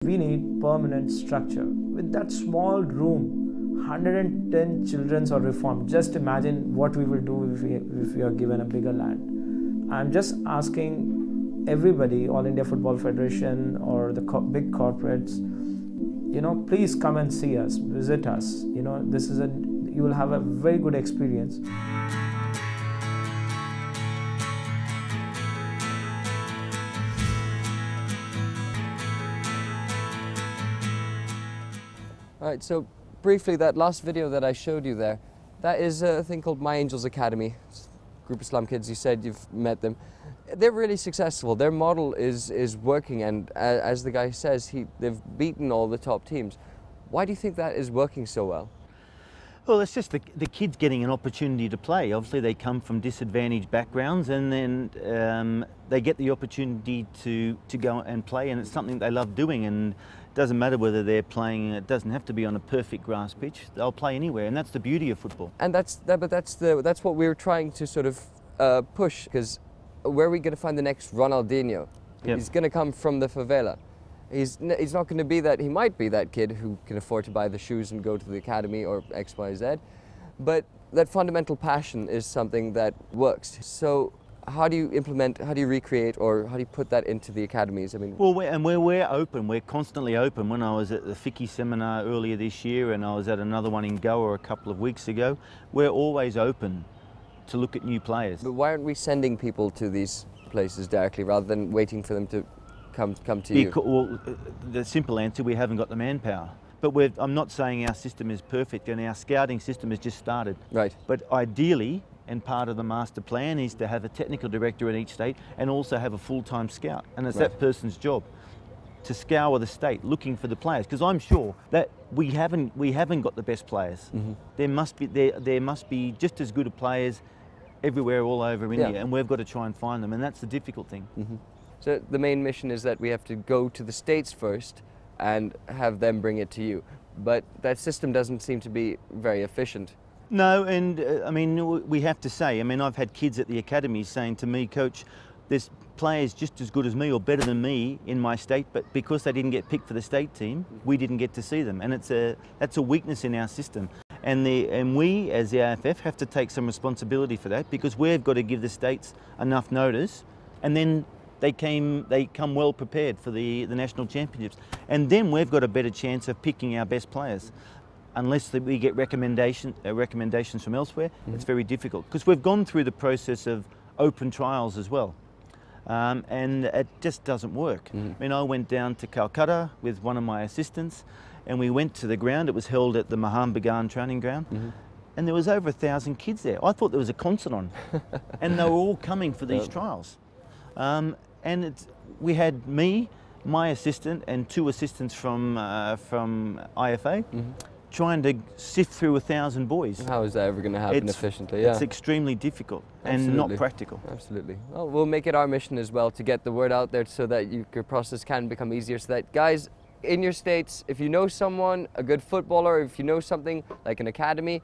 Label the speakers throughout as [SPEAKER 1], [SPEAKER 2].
[SPEAKER 1] We need permanent structure. With that small room, 110 children are reformed. Just imagine what we will do if we are given a bigger land. I'm just asking everybody, All India Football Federation or the big corporates, please come and see us, visit us. You will have a very good experience.
[SPEAKER 2] All right, so briefly, that last video that I showed you there, that is a thing called My Angels Academy. It's a group of slum kids. You said you've met them. They're really successful. Their model is working, and as the guy says, they've beaten all the top teams. Why do you think that is working so well?
[SPEAKER 3] Well, it's just the kids getting an opportunity to play. Obviously, they come from disadvantaged backgrounds, and then they get the opportunity to go and play, and it's something they love doing. And it doesn't matter whether they're playing; it doesn't have to be on a perfect grass pitch. They'll play anywhere, and that's the beauty of football. And
[SPEAKER 2] that's what we're trying to sort of push. Because where are we going to find the next Ronaldinho? Yep. He's going to come from the favela. He's not going to be that. He might be that kid who can afford to buy the shoes and go to the academy or X, Y, Z, but that fundamental passion is something that works. So how do you implement, how do you recreate, or how do you put that into the academies? I mean,
[SPEAKER 3] well, we're open. We're constantly open. When I was at the Fiki seminar earlier this year, and I was at another one in Goa a couple of weeks ago, we're always open to look at new players.
[SPEAKER 2] But why aren't we sending people to these places directly rather than waiting for them to come to you?
[SPEAKER 3] Well, the simple answer, we haven't got the manpower. But I'm not saying our system is perfect, and our scouting system has just started.
[SPEAKER 2] Right.
[SPEAKER 3] But ideally, and part of the master plan is to have a technical director in each state and also have a full-time scout. And it's that person's job to scour the state looking for the players. Because I'm sure that we haven't got the best players. Mm-hmm. There must be just as good players everywhere all over India, and we've got to try and find them, and that's the difficult thing.
[SPEAKER 2] Mm-hmm. So the main mission is that we have to go to the States first and have them bring it to you. But that system doesn't seem to be very efficient.
[SPEAKER 3] No, and I mean, we have to say, I mean, I've had kids at the academy saying to me, Coach, there's players just as good as me or better than me in my state, but because they didn't get picked for the state team, we didn't get to see them. And that's a weakness in our system. And we, as the AFF, have to take some responsibility for that, because we've got to give the states enough notice, and then they come well prepared for the national championships. And then we've got a better chance of picking our best players. Unless we get recommendations from elsewhere, it's very difficult. Because we've gone through the process of open trials as well. And it just doesn't work. I mean, I went down to Calcutta with one of my assistants, and we went to the ground. It was held at the Mahambagan training ground. And there was over 1,000 kids there. I thought there was a concert on. And they were all coming for these trials. And we had me, my assistant, and 2 assistants from IFA, trying to sift through 1,000 boys.
[SPEAKER 2] How is that ever going to happen efficiently? Yeah.
[SPEAKER 3] It's extremely difficult and not practical.
[SPEAKER 2] Absolutely. Well, we'll make it our mission as well to get the word out there so that your process can become easier, so that guys in your states, if you know someone, a good footballer, if you know something like an academy,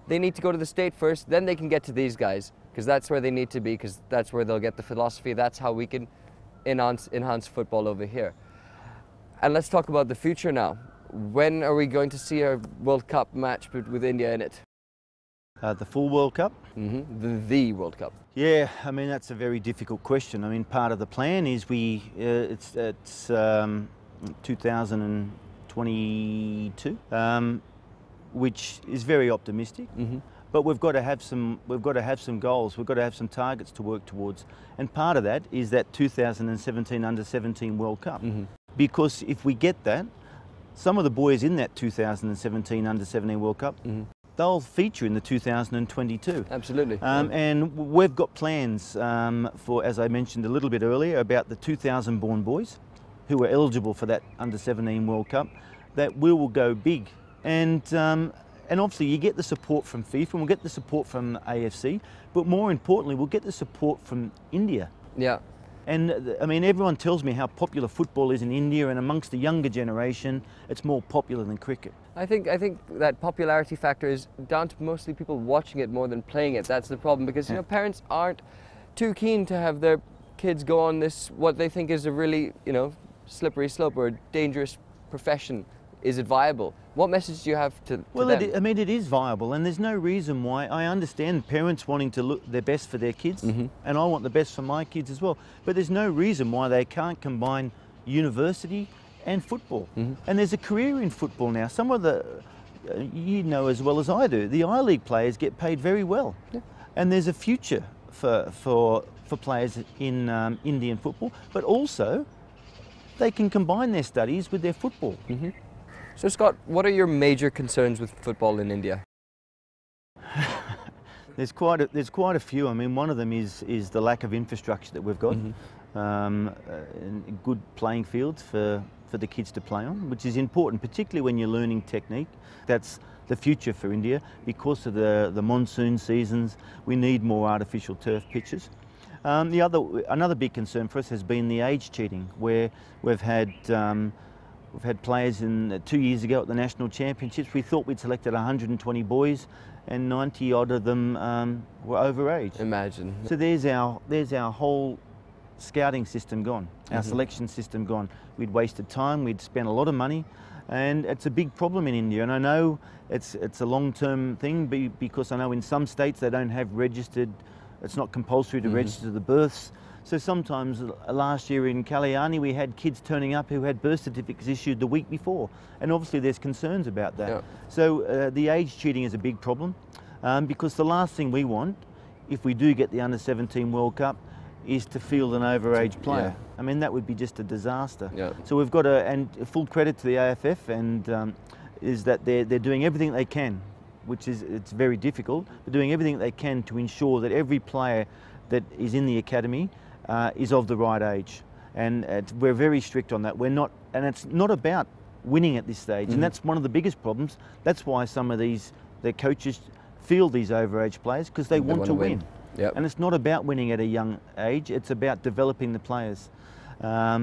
[SPEAKER 2] they need to go to the state first, then they can get to these guys, because that's where they need to be, because that's where they'll get the philosophy. That's how we can enhance football over here. And let's talk about the future now. When are we going to see a World Cup match with India in it?
[SPEAKER 3] The full World Cup?
[SPEAKER 2] The World Cup.
[SPEAKER 3] Yeah, I mean, that's a very difficult question. I mean, part of the plan is it's 2022, which is very optimistic. But we've got to have some goals. We've got to have some targets to work towards, and part of that is that 2017 Under-17 World Cup. Because if we get that, some of the boys in that 2017 Under-17 World Cup, they'll feature in the 2022.
[SPEAKER 2] Absolutely.
[SPEAKER 3] And we've got plans for, as I mentioned a little bit earlier, about the 2000 born boys who are eligible for that Under-17 World Cup, that we will go big. And obviously you get the support from FIFA, and we'll get the support from AFC, but more importantly, we'll get the support from India.
[SPEAKER 2] Yeah.
[SPEAKER 3] And I mean, everyone tells me how popular football is in India, and amongst the younger generation, it's more popular than cricket.
[SPEAKER 2] I think that popularity factor is down to mostly people watching it more than playing it. That's the problem, because parents aren't too keen to have their kids go on this, what they think is a really, slippery slope or a dangerous profession. Is it viable? What message do you have to
[SPEAKER 3] Well,
[SPEAKER 2] them?
[SPEAKER 3] I mean, it is viable, and there's no reason why. I understand parents wanting to look their best for their kids, and I want the best for my kids as well. But there's no reason why they can't combine university and football. And there's a career in football now. Some of the, you know as well as I do, the I-League players get paid very well, and there's a future for players in Indian football. But also, they can combine their studies with their football.
[SPEAKER 2] So Scott, what are your major concerns with football in India?
[SPEAKER 3] There's quite a few. I mean, one of them is the lack of infrastructure that we've got. Good playing fields for the kids to play on, which is important, particularly when you're learning technique. That's the future for India. Because of the monsoon seasons, we need more artificial turf pitches. Another big concern for us has been the age cheating, where we've had players 2 years ago at the national championships. We thought we'd selected 120 boys, and 90 odd of them were overage.
[SPEAKER 2] Imagine.
[SPEAKER 3] So there's our whole scouting system gone, our selection system gone. We'd wasted time, we'd spent a lot of money, and it's a big problem in India. And I know it's a long-term thing because I know in some states they don't have registered. It's not compulsory to register the births. So sometimes, last year in Kalyani, we had kids turning up who had birth certificates issued the week before. And obviously there's concerns about that. So the age cheating is a big problem because the last thing we want, if we do get the Under-17 World Cup, is to field an overage player. I mean, that would be just a disaster. So we've got and full credit to the AFF, and is that they're doing everything they can, which is, it's very difficult, but doing everything they can to ensure that every player that is in the academy is of the right age, and we're very strict on that. We're not, and it's not about winning at this stage, and that's one of the biggest problems. That's why some of the coaches field these overage players, because they want to win. And it's not about winning at a young age; it's about developing the players. I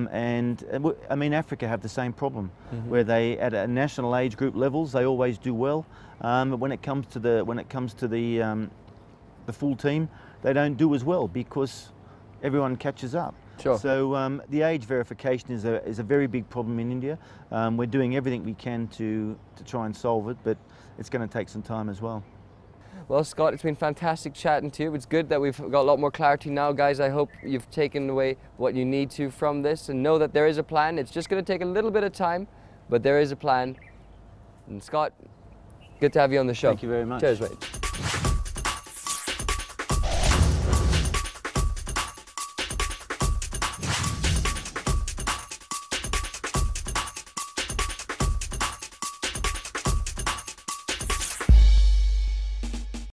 [SPEAKER 3] mean, Africa have the same problem, where they, at a national age group levels, they always do well. But when it comes to the full team, they don't do as well because everyone catches up. So the age verification is a very big problem in India. We're doing everything we can to try and solve it, but it's going to take some time as well.
[SPEAKER 2] Well, Scott, it's been fantastic chatting to you. It's good that we've got a lot more clarity now, guys. I hope you've taken away what you need to from this and know that there is a plan. It's just going to take a little bit of time, but there is a plan. And Scott, good to have you on the show.
[SPEAKER 3] Thank you very much.
[SPEAKER 2] Cheers, mate.